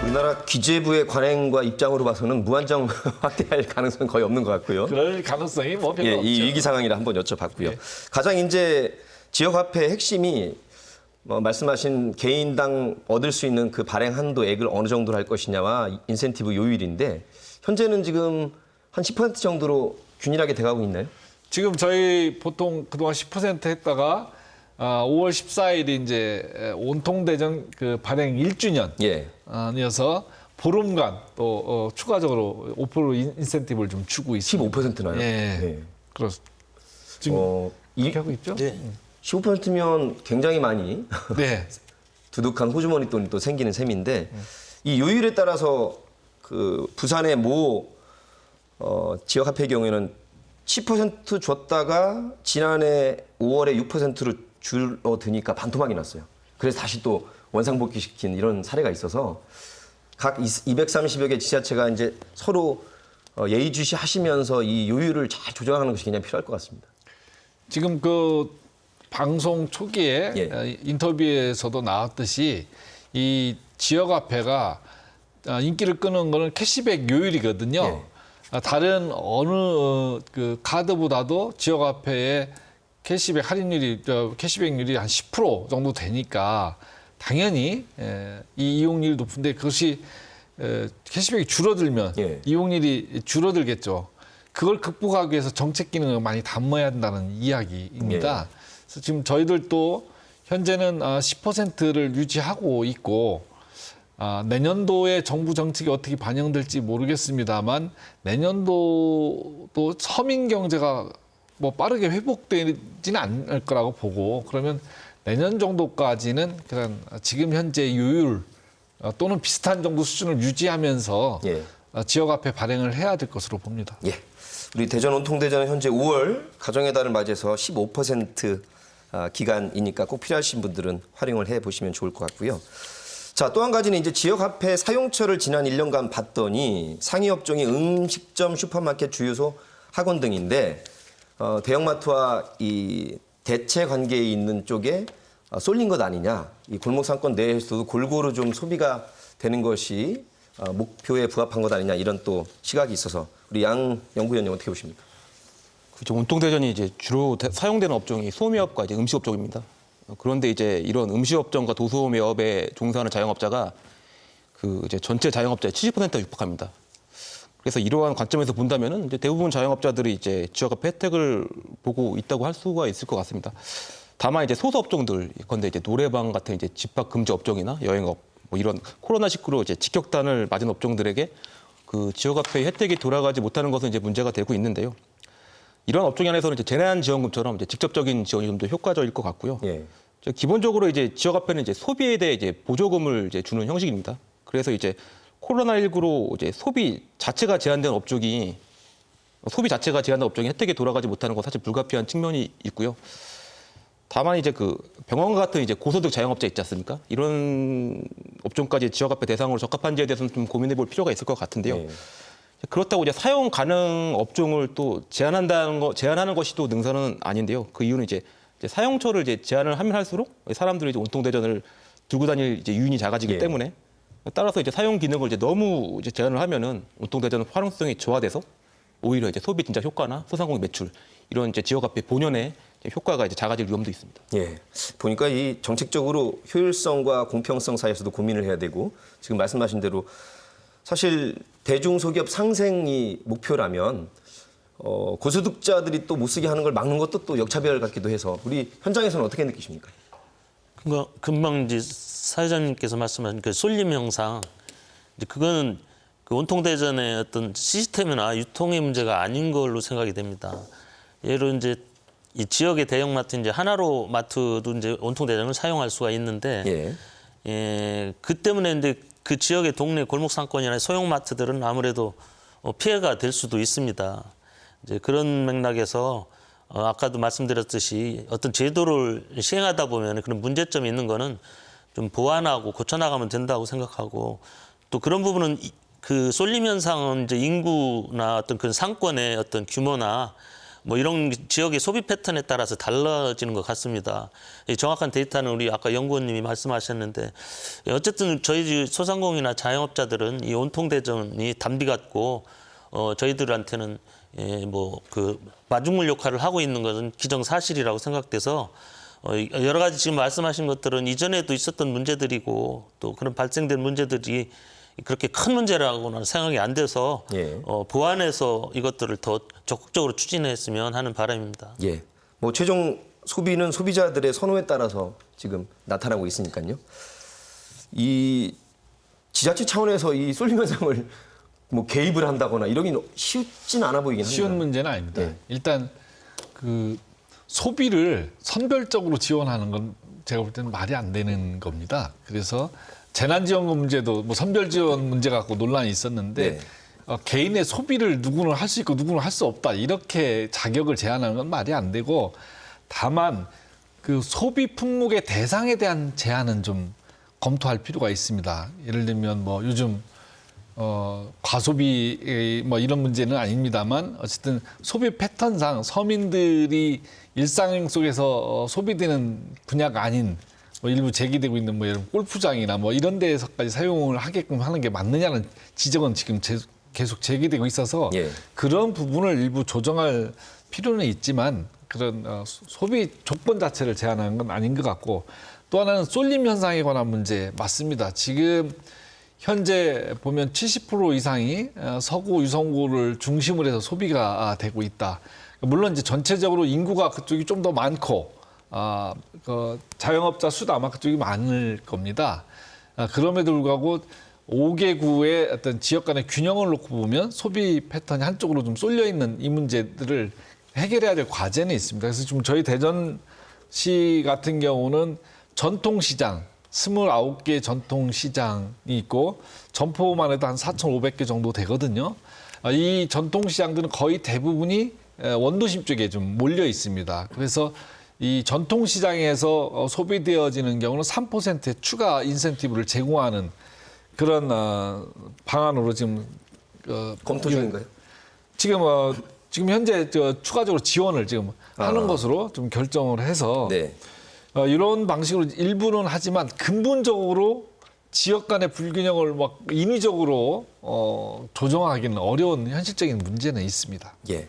우리나라 기재부의 관행과 입장으로 봐서는 무한정 확대할 가능성은 거의 없는 것 같고요. 그럴 가능성이 뭐 별로 없죠. 이 위기 상황이라 한번 여쭤봤고요. 네. 가장 이제 지역화폐의 핵심이 말씀하신 개인당 얻을 수 있는 그 발행 한도액을 어느 정도로 할 것이냐와 인센티브 요율인데 현재는 지금 한 10% 정도로 균일하게 돼가고 있나요? 지금 저희 보통 그동안 10% 했다가 5월 14일이 이제 온통대전 그 발행 1주년이어서 보름간 또 추가적으로 5% 인센티브를 좀 주고 있습니다. 15%나요? 예. 네. 그렇습니다. 지금 이렇게 하고 있죠? 네. 15%면 굉장히 많이 네. 두둑한 호주머니 돈이 또 생기는 셈인데 이 요율에 따라서 그 부산의 모 지역화폐의 경우에는 10% 줬다가 지난해 5월에 6%로 줄어드니까 반토막이 났어요. 그래서 다시 또 원상복귀 시킨 이런 사례가 있어서 각 230여 개 지자체가 이제 서로 예의주시 하시면서 이 요율을 잘 조정하는 것이 굉장히 필요할 것 같습니다. 지금 그 방송 초기에 인터뷰에서도 나왔듯이 이 지역화폐가 인기를 끄는 거는 캐시백 요율이거든요. 다른 어느 그 카드보다도 지역화폐의 캐시백 할인율이 캐시백률이 한 10% 정도 되니까 당연히 이 이용률이 높은데 그것이 캐시백이 줄어들면 이용률이 줄어들겠죠. 그걸 극복하기 위해서 정책 기능을 많이 담아야 한다는 이야기입니다. 그래서 지금 저희들도 현재는 10%를 유지하고 있고 내년도에 정부 정책이 어떻게 반영될지 모르겠습니다만 내년도도 서민 경제가 뭐 빠르게 회복되지는 않을 거라고 보고 그러면 내년 정도까지는 그런 지금 현재 요율 또는 비슷한 정도 수준을 유지하면서 지역화폐 발행을 해야 될 것으로 봅니다. 우리 대전 온통대전은 현재 5월 가정의 달을 맞이해서 15% 기간이니까 꼭 필요하신 분들은 활용을 해보시면 좋을 것 같고요. 자, 또 한 가지는 이제 지역화폐 사용처를 지난 1년간 봤더니 상위 업종이 음식점, 슈퍼마켓, 주유소, 학원 등인데 대형마트와 이 대체 관계에 있는 쪽에 쏠린 것 아니냐. 이 골목 상권 내에서도 골고루 좀 소비가 되는 것이 목표에 부합한 것 아니냐 이런 또 시각이 있어서 우리 양 연구위원님 어떻게 보십니까? 그렇죠. 온통대전이 이제 주로 사용되는 업종이 소매업과 이제 음식업종입니다. 그런데 이제 이런 음식업종과 도소매업에 종사하는 자영업자가 그 이제 전체 자영업자의 70%에 육박합니다. 그래서 이러한 관점에서 본다면은 이제 대부분 자영업자들이 이제 지역화폐 혜택을 보고 있다고 할 수가 있을 것 같습니다. 다만 이제 소수업종들, 건데 이제 노래방 같은 이제 집합 금지 업종이나 여행업 뭐 이런 코로나19로 이제 직격탄을 맞은 업종들에게 그 지역화폐 혜택이 돌아가지 못하는 것은 이제 문제가 되고 있는데요. 이런 업종 안에서는 이제 재난지원금처럼 이제 직접적인 지원이 좀 더 효과적일 것 같고요. 기본적으로 이제 지역화폐는 이제 소비에 대해 이제 보조금을 이제 주는 형식입니다. 그래서 이제 코로나19로 이제 소비 자체가 제한된 업종이 혜택이 돌아가지 못하는 건 사실 불가피한 측면이 있고요. 다만 이제 그 병원 같은 이제 고소득 자영업자 있지 않습니까? 이런 업종까지 지역화폐 대상으로 적합한지에 대해서는 좀 고민해 볼 필요가 있을 것 같은데요. 그렇다고 이제 사용 가능 업종을 또 제한하는 것이 또 능사는 아닌데요. 그 이유는 이제 사용처를 이제 제한을 하면 할수록 사람들이 이제 온통대전을 들고 다닐 이제 유인이 작아지기 때문에 따라서 이제 사용 기능을 이제 너무 이제 제한을 하면은 온통대전 활용성이 저하돼서 오히려 이제 소비 진작 효과나 소상공인 매출 이런 이제 지역화폐 본연의 효과가 이제 작아질 위험도 있습니다. 보니까 이 정책적으로 효율성과 공평성 사이에서도 고민을 해야 되고 지금 말씀하신 대로 사실 대중소기업 상생이 목표라면 고소득자들이 또 못 쓰게 하는 걸 막는 것도 또 역차별 같기도 해서 우리 현장에서는 어떻게 느끼십니까? 금방 이제 사회자님께서 말씀하신 그 쏠림 현상, 이제 그거는 그 온통대전의 어떤 시스템이나 유통의 문제가 아닌 걸로 생각이 됩니다. 예로 이제 이 지역의 대형마트 이제 하나로 마트도 이제 온통대전을 사용할 수가 있는데, 그 때문에 이제 그 지역의 동네 골목 상권이나 소형 마트들은 아무래도 피해가 될 수도 있습니다. 이제 그런 맥락에서 아까도 말씀드렸듯이 어떤 제도를 시행하다 보면 그런 문제점이 있는 거는 좀 보완하고 고쳐나가면 된다고 생각하고 또 그런 부분은 그 쏠림 현상은 이제 인구나 어떤 그 상권의 어떤 규모나 뭐 이런 지역의 소비 패턴에 따라서 달라지는 것 같습니다. 이 정확한 데이터는 우리 아까 연구원님이 말씀하셨는데 어쨌든 저희 소상공인이나 자영업자들은 이 온통대전이 담비 같고 저희들한테는 뭐 그 마중물 역할을 하고 있는 것은 기정사실이라고 생각돼서 여러 가지 지금 말씀하신 것들은 이전에도 있었던 문제들이고 또 그런 발생된 문제들이 그렇게 큰 문제라고는 생각이 안 돼서 예. 보완해서 이것들을 더 적극적으로 추진했으면 하는 바람입니다. 예. 뭐 최종 소비는 소비자들의 선호에 따라서 지금 나타나고 있으니까요. 이 지자체 차원에서 이 쏠림 현상을 뭐 개입을 한다거나 이러긴 쉽진 않아 보이긴 합니다. 쉬운 문제는 아닙니다. 네. 일단 그 소비를 선별적으로 지원하는 건 제가 볼 때는 말이 안 되는 겁니다. 그래서 재난지원금 문제도 뭐 선별 지원 문제 갖고 논란이 있었는데 네. 개인의 소비를 누구는 할 수 있고 누구는 할 수 없다 이렇게 자격을 제한하는 건 말이 안 되고 다만 그 소비 품목의 대상에 대한 제한은 좀 검토할 필요가 있습니다. 예를 들면 뭐 요즘 과소비 뭐 이런 문제는 아닙니다만 어쨌든 소비 패턴상 서민들이 일상 속에서 소비되는 분야가 아닌 뭐 일부 제기되고 있는 뭐 이런 골프장이나 뭐 이런 데에서까지 사용을 하게끔 하는 게 맞느냐는 지적은 지금 계속 제기되고 있어서 예. 그런 부분을 일부 조정할 필요는 있지만 그런 소비 조건 자체를 제한하는 건 아닌 것 같고 또 하나는 쏠림 현상에 관한 문제 맞습니다. 지금 현재 보면 70% 이상이 서구 유성구를 중심으로 해서 소비가 되고 있다. 물론 이제 전체적으로 인구가 그쪽이 좀 더 많고 그 자영업자 수도 아마 그쪽이 많을 겁니다. 그럼에도 불구하고 5개구의 어떤 지역 간의 균형을 놓고 보면 소비 패턴이 한쪽으로 좀 쏠려 있는 이 문제들을 해결해야 될 과제는 있습니다. 그래서 지금 저희 대전시 같은 경우는 전통시장 29개 전통시장이 있고 점포만 해도 한 4,500개 정도 되거든요. 이 전통시장들은 거의 대부분이 원도심 쪽에 좀 몰려 있습니다. 그래서 이 전통시장에서 소비되어지는 경우는 3%의 추가 인센티브를 제공하는 그런 방안으로 지금 검토 중인가요? 지금 현재 추가적으로 지원을 지금 하는 것으로 좀 결정을 해서 네. 이런 방식으로 일부는 하지만 근본적으로 지역 간의 불균형을 막 인위적으로 조정하기는 어려운 현실적인 문제는 있습니다. 예.